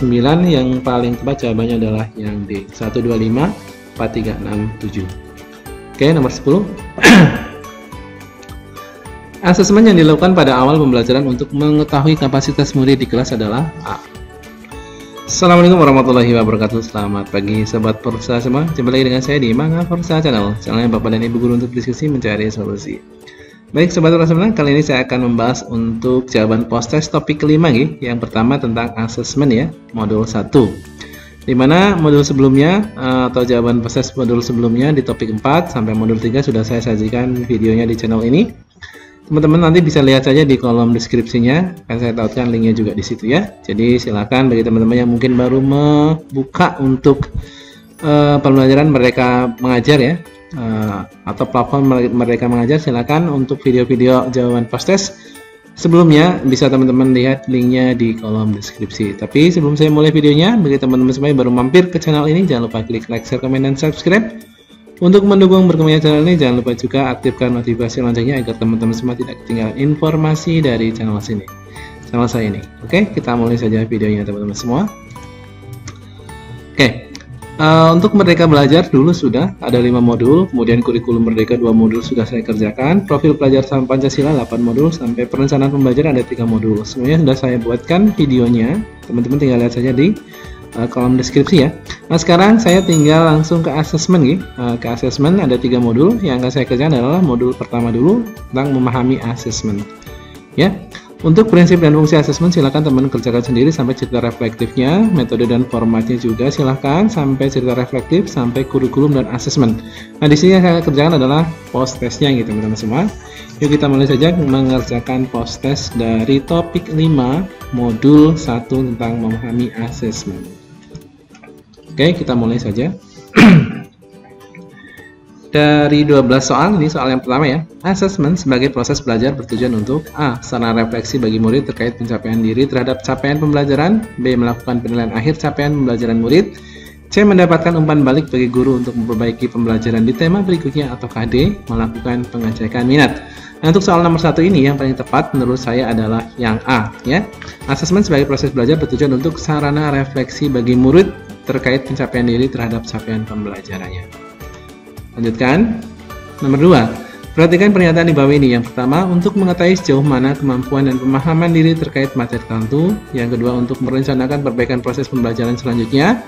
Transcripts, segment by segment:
9, yang paling tepat jawabannya adalah yang D, 1, 2, 5, 4, 3, 6, 7. Oke, nomor 10. Asesmen yang dilakukan pada awal pembelajaran untuk mengetahui kapasitas murid di kelas adalah A. Assalamualaikum warahmatullahi wabarakatuh. Selamat pagi Sobat Forsa semua. Jumpa lagi dengan saya di Mangga Forsa Channel, channelnya Bapak dan Ibu Guru untuk diskusi mencari solusi. Baik Sobat Forsa semua, kali ini saya akan membahas untuk jawaban post test topik kelima nih. Yang pertama tentang asesmen ya, modul 1. Dimana modul sebelumnya atau jawaban post test modul sebelumnya di topik 4 sampai modul 3 sudah saya sajikan videonya di channel ini. Teman-teman nanti bisa lihat saja di kolom deskripsinya, kan saya tautkan linknya juga di situ ya. Jadi silakan bagi teman-teman yang mungkin baru membuka untuk pembelajaran mereka mengajar ya, atau platform mereka mengajar, silakan untuk video-video jawaban post test sebelumnya bisa teman-teman lihat linknya di kolom deskripsi. Tapi sebelum saya mulai videonya, bagi teman-teman semua yang baru mampir ke channel ini, jangan lupa klik like, share, komen, dan subscribe. Untuk mendukung berkembangnya channel ini, jangan lupa juga aktifkan notifikasi loncengnya agar teman-teman semua tidak ketinggalan informasi dari channel saya ini. Oke, kita mulai saja videonya teman-teman semua. Oke, untuk Merdeka Belajar dulu sudah ada 5 modul, kemudian kurikulum Merdeka 2 modul sudah saya kerjakan, profil pelajar Pancasila 8 modul, sampai perencanaan pembelajaran ada 3 modul. Semuanya sudah saya buatkan videonya, teman-teman tinggal lihat saja di kolom deskripsi ya. Nah sekarang saya tinggal langsung ke asesmen nih. Ke asesmen ada 3 modul. Yang akan saya kerjakan adalah modul pertama dulu tentang memahami asesmen ya. Untuk prinsip dan fungsi asesmen silakan teman kerjakan sendiri sampai cerita reflektifnya, metode dan formatnya juga silakan sampai cerita reflektif, sampai kurikulum dan asesmen. Nah di sini yang saya kerjakan adalah post testnya gitu teman-teman semua. Yuk kita mulai saja mengerjakan post test dari topik 5 modul 1 tentang memahami asesmen. Oke, kita mulai saja. Dari 12 soal, ini soal yang pertama ya. Asesmen sebagai proses belajar bertujuan untuk A. Sarana refleksi bagi murid terkait pencapaian diri terhadap capaian pembelajaran. B. Melakukan penilaian akhir capaian pembelajaran murid. C. Mendapatkan umpan balik bagi guru untuk memperbaiki pembelajaran di tema berikutnya. Atau D. Melakukan pengecekan minat. Nah, untuk soal nomor 1 ini yang paling tepat menurut saya adalah yang A ya. Asesmen sebagai proses belajar bertujuan untuk sarana refleksi bagi murid terkait pencapaian diri terhadap capaian pembelajarannya. Lanjutkan. Nomor 2. Perhatikan pernyataan di bawah ini. Yang pertama, untuk mengetahui sejauh mana kemampuan dan pemahaman diri terkait materi tertentu. Yang kedua, untuk merencanakan perbaikan proses pembelajaran selanjutnya.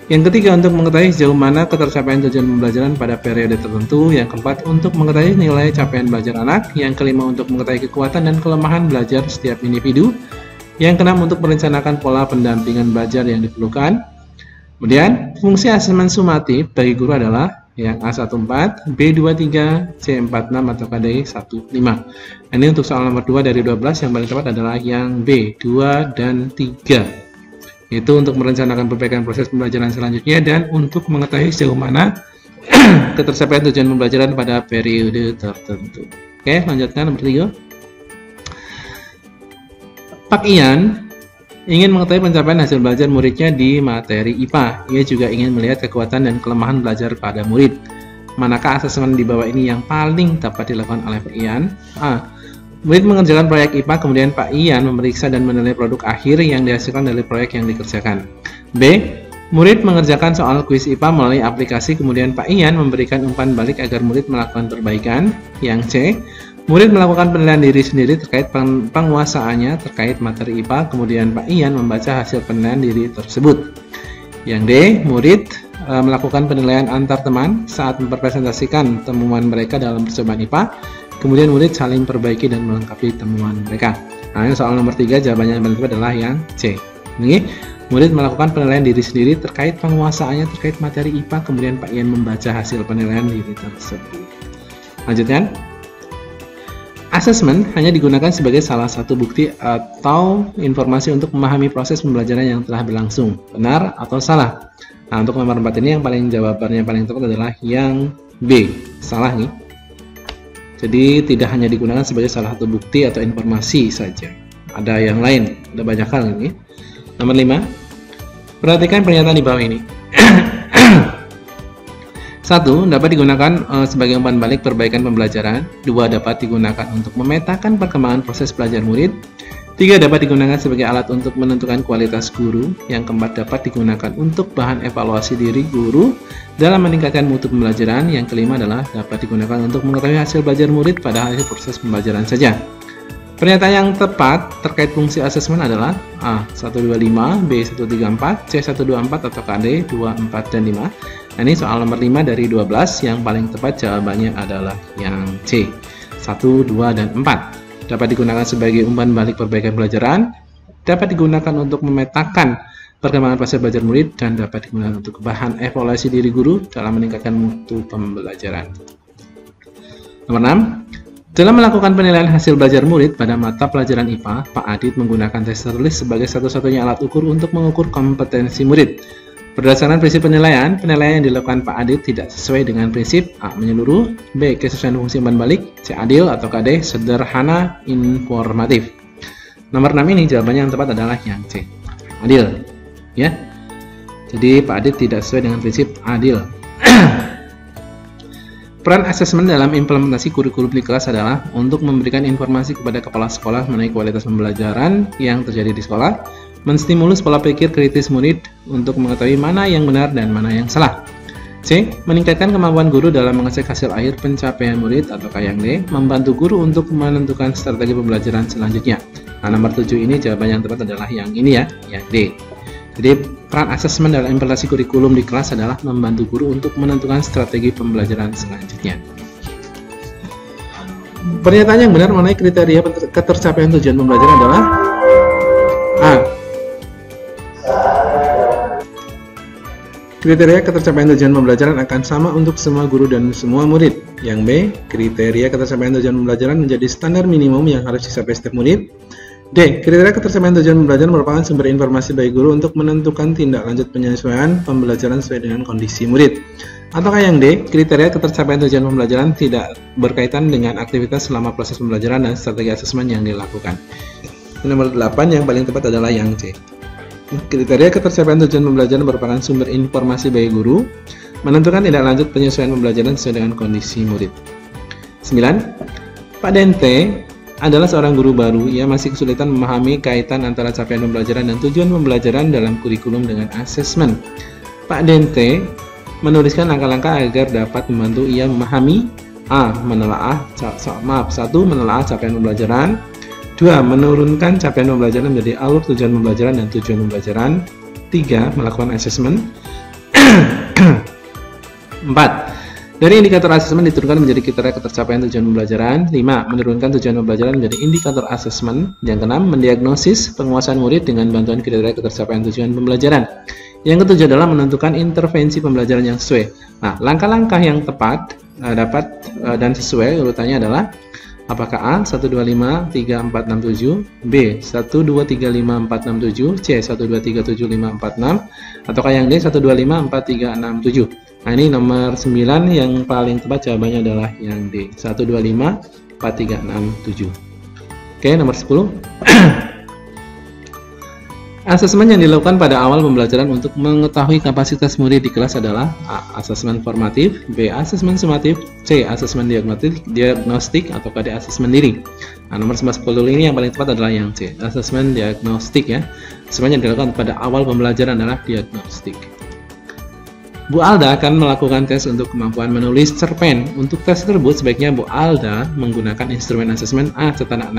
Yang ketiga, untuk mengetahui sejauh mana ketercapaian tujuan pembelajaran pada periode tertentu. Yang keempat, untuk mengetahui nilai capaian belajar anak. Yang kelima, untuk mengetahui kekuatan dan kelemahan belajar setiap individu. Yang keenam, untuk merencanakan pola pendampingan belajar yang diperlukan. Kemudian, fungsi asesmen sumatif bagi guru adalah yang A14, B23, C46 atau D15. Ini untuk soal nomor 2 dari 12, yang paling tepat adalah yang B, 2 dan 3. Itu untuk merencanakan perbaikan proses pembelajaran selanjutnya dan untuk mengetahui sejauh mana ketercapaian tujuan pembelajaran pada periode tertentu. Oke, lanjutkan nomor 3. Pak Ian ingin mengetahui pencapaian hasil belajar muridnya di materi IPA. Ia juga ingin melihat kekuatan dan kelemahan belajar pada murid. Manakah asesmen di bawah ini yang paling dapat dilakukan oleh Pak Ian? A. Murid mengerjakan proyek IPA, kemudian Pak Ian memeriksa dan menilai produk akhir yang dihasilkan dari proyek yang dikerjakan. B. Murid mengerjakan soal kuis IPA melalui aplikasi, kemudian Pak Ian memberikan umpan balik agar murid melakukan perbaikan. Yang C. Murid melakukan penilaian diri sendiri terkait penguasaannya terkait materi IPA, kemudian Pak Ian membaca hasil penilaian diri tersebut. Yang D. Murid melakukan penilaian antar teman saat mempresentasikan temuan mereka dalam percobaan IPA, kemudian murid saling perbaiki dan melengkapi temuan mereka. Nah, ini soal nomor 3, jawabannya yang paling tepat adalah yang C. Ini murid melakukan penilaian diri sendiri terkait penguasaannya terkait materi IPA, kemudian Pak Ian membaca hasil penilaian diri tersebut. Lanjutkan. Asesmen hanya digunakan sebagai salah satu bukti atau informasi untuk memahami proses pembelajaran yang telah berlangsung. Benar atau salah? Nah, untuk nomor 4 ini yang jawabannya paling tepat adalah yang B. Salah nih. Jadi tidak hanya digunakan sebagai salah satu bukti atau informasi saja. Ada yang lain, ada banyak hal ini. Nomor 5. Perhatikan pernyataan di bawah ini. 1. Dapat digunakan sebagai umpan balik perbaikan pembelajaran. 2. Dapat digunakan untuk memetakan perkembangan proses belajar murid. 3. Dapat digunakan sebagai alat untuk menentukan kualitas guru. Yang keempat, dapat digunakan untuk bahan evaluasi diri guru dalam meningkatkan mutu pembelajaran. Yang kelima adalah dapat digunakan untuk mengetahui hasil belajar murid pada akhir proses pembelajaran saja. Pernyataan yang tepat terkait fungsi asesmen adalah A. 125, B. 134, C. 124, atau D. 2, 4, dan 5. Nah, ini soal nomor 5 dari 12. Yang paling tepat jawabannya adalah yang C. 1, 2, dan 4. Dapat digunakan sebagai umpan balik perbaikan pelajaran, dapat digunakan untuk memetakan perkembangan proses belajar murid, dan dapat digunakan untuk bahan evaluasi diri guru dalam meningkatkan mutu pembelajaran. Nomor 6. Dalam melakukan penilaian hasil belajar murid pada mata pelajaran IPA, Pak Adit menggunakan tes tertulis sebagai satu-satunya alat ukur untuk mengukur kompetensi murid. Berdasarkan prinsip penilaian yang dilakukan Pak Adit tidak sesuai dengan prinsip A. Menyeluruh, B. Kesesuaian fungsi umpan balik, C. Adil, atau D. Sederhana informatif. Nomor 6 ini jawabannya yang tepat adalah yang C. Adil. Ya. Jadi Pak Adit tidak sesuai dengan prinsip adil. Peran asesmen dalam implementasi kurikulum di kelas adalah untuk memberikan informasi kepada kepala sekolah mengenai kualitas pembelajaran yang terjadi di sekolah, menstimulus pola pikir kritis murid untuk mengetahui mana yang benar dan mana yang salah. C. Meningkatkan kemampuan guru dalam mengecek hasil akhir pencapaian murid, atau yang D. Membantu guru untuk menentukan strategi pembelajaran selanjutnya. Nah, nomor 7 ini jawaban yang tepat adalah yang ini ya, yang D. Jadi peran asesmen dalam implementasi kurikulum di kelas adalah membantu guru untuk menentukan strategi pembelajaran selanjutnya. Pernyataan yang benar mengenai kriteria ketercapaian tujuan pembelajaran adalah A. Kriteria ketercapaian tujuan pembelajaran akan sama untuk semua guru dan semua murid. Yang B. Kriteria ketercapaian tujuan pembelajaran menjadi standar minimum yang harus dicapai setiap murid. D. Kriteria ketercapaian tujuan pembelajaran merupakan sumber informasi bagi guru untuk menentukan tindak lanjut penyesuaian pembelajaran sesuai dengan kondisi murid. Ataukah yang D. Kriteria ketercapaian tujuan pembelajaran tidak berkaitan dengan aktivitas selama proses pembelajaran dan strategi asesmen yang dilakukan. Nomor 8 yang paling tepat adalah yang C. Kriteria ketercapaian tujuan pembelajaran merupakan sumber informasi bagi guru menentukan tindak lanjut penyesuaian pembelajaran sesuai dengan kondisi murid. 9. Pak Dente adalah seorang guru baru. Ia masih kesulitan memahami kaitan antara capaian pembelajaran dan tujuan pembelajaran dalam kurikulum dengan asesmen. Pak Dente menuliskan langkah-langkah agar dapat membantu ia memahami A. Menelaah 1. Menelaah capaian pembelajaran. 2. Menurunkan capaian pembelajaran menjadi alur tujuan pembelajaran dan tujuan pembelajaran. 3. Melakukan asesmen. 4. Dari indikator asesmen diturunkan menjadi kriteria ketercapaian tujuan pembelajaran. 5. Menurunkan tujuan pembelajaran menjadi indikator asesmen. Yang ke-6. Mendiagnosis penguasaan murid dengan bantuan kriteria ketercapaian tujuan pembelajaran. Yang ke-7 adalah menentukan intervensi pembelajaran yang sesuai. Nah, langkah-langkah yang tepat dapat dan sesuai urutannya adalah apakah A. 1, 2, 5, 3, 4, 6, 7, B. 1, 2, 3, 5, 4, 6, 7, C. 1, 2, 3, 7, 5, 4, 6, ataukah yang D. 1, 2, 5, 4, 3, 6, 7. Nah, ini nomor 9 yang paling tepat jawabannya adalah yang D. 1, 2, 5, 4, 3, 6, 7. Oke, nomor 10. Asesmen yang dilakukan pada awal pembelajaran untuk mengetahui kapasitas murid di kelas adalah A. Asesmen formatif, B. Asesmen sumatif, C. Asesmen diagnostik, atau D. Asesmen diri. Nah, nomor 10 ini yang paling tepat adalah yang C. Asesmen diagnostik ya. Asesmen yang dilakukan pada awal pembelajaran adalah diagnostik. Bu Alda akan melakukan tes untuk kemampuan menulis cerpen. Untuk tes tersebut, sebaiknya Bu Alda menggunakan instrumen asesmen A. Catatan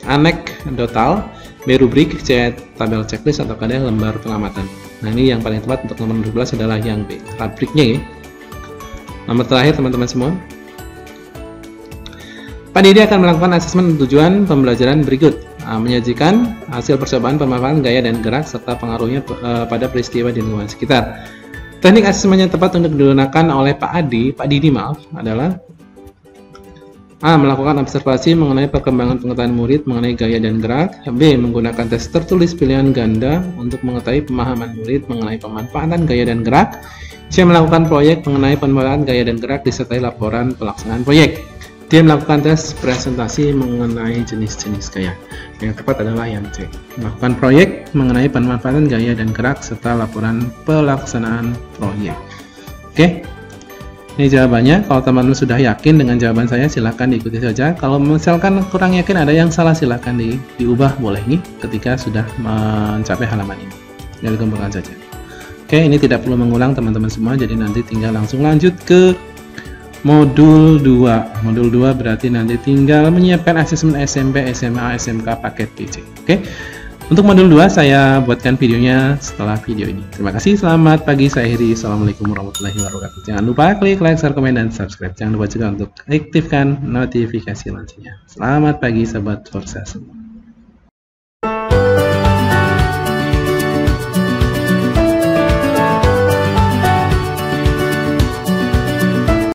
anekdotal, B. Rubrik, C. Tabel checklist, atau D. Lembar pengamatan. Nah, ini yang paling tepat untuk nomor 12 adalah yang B. Rubriknya ya. Nomor terakhir teman-teman semua. Pak Didi akan melakukan asesmen tujuan pembelajaran berikut. Menyajikan hasil percobaan pemanfaatan gaya dan gerak serta pengaruhnya pada peristiwa di lingkungan sekitar. Teknik asesmen yang tepat untuk digunakan oleh Pak Didi adalah A. Melakukan observasi mengenai perkembangan pengetahuan murid mengenai gaya dan gerak. B. Menggunakan tes tertulis pilihan ganda untuk mengetahui pemahaman murid mengenai pemanfaatan gaya dan gerak. C. Melakukan proyek mengenai pemanfaatan gaya dan gerak disertai laporan pelaksanaan proyek. D. Melakukan tes presentasi mengenai jenis-jenis gaya. Yang tepat adalah yang C. Melakukan proyek mengenai pemanfaatan gaya dan gerak serta laporan pelaksanaan proyek. Oke. Ini jawabannya. Kalau teman-teman sudah yakin dengan jawaban saya, silahkan diikuti saja. Kalau misalkan kurang yakin, ada yang salah, silahkan diubah boleh nih ketika sudah mencapai halaman ini. Tinggal dikembangkan saja. Oke, ini tidak perlu mengulang teman-teman semua, jadi nanti tinggal langsung lanjut ke modul 2. Modul 2 berarti nanti tinggal menyiapkan asesmen SMP, SMA, SMK paket PC. Oke. Untuk modul 2 saya buatkan videonya setelah video ini. Terima kasih, selamat pagi, saya Heri. Assalamualaikum warahmatullahi wabarakatuh. Jangan lupa klik like, share, komen, dan subscribe. Jangan lupa juga untuk aktifkan notifikasi launchingnya. Selamat pagi, sahabat Forza semua.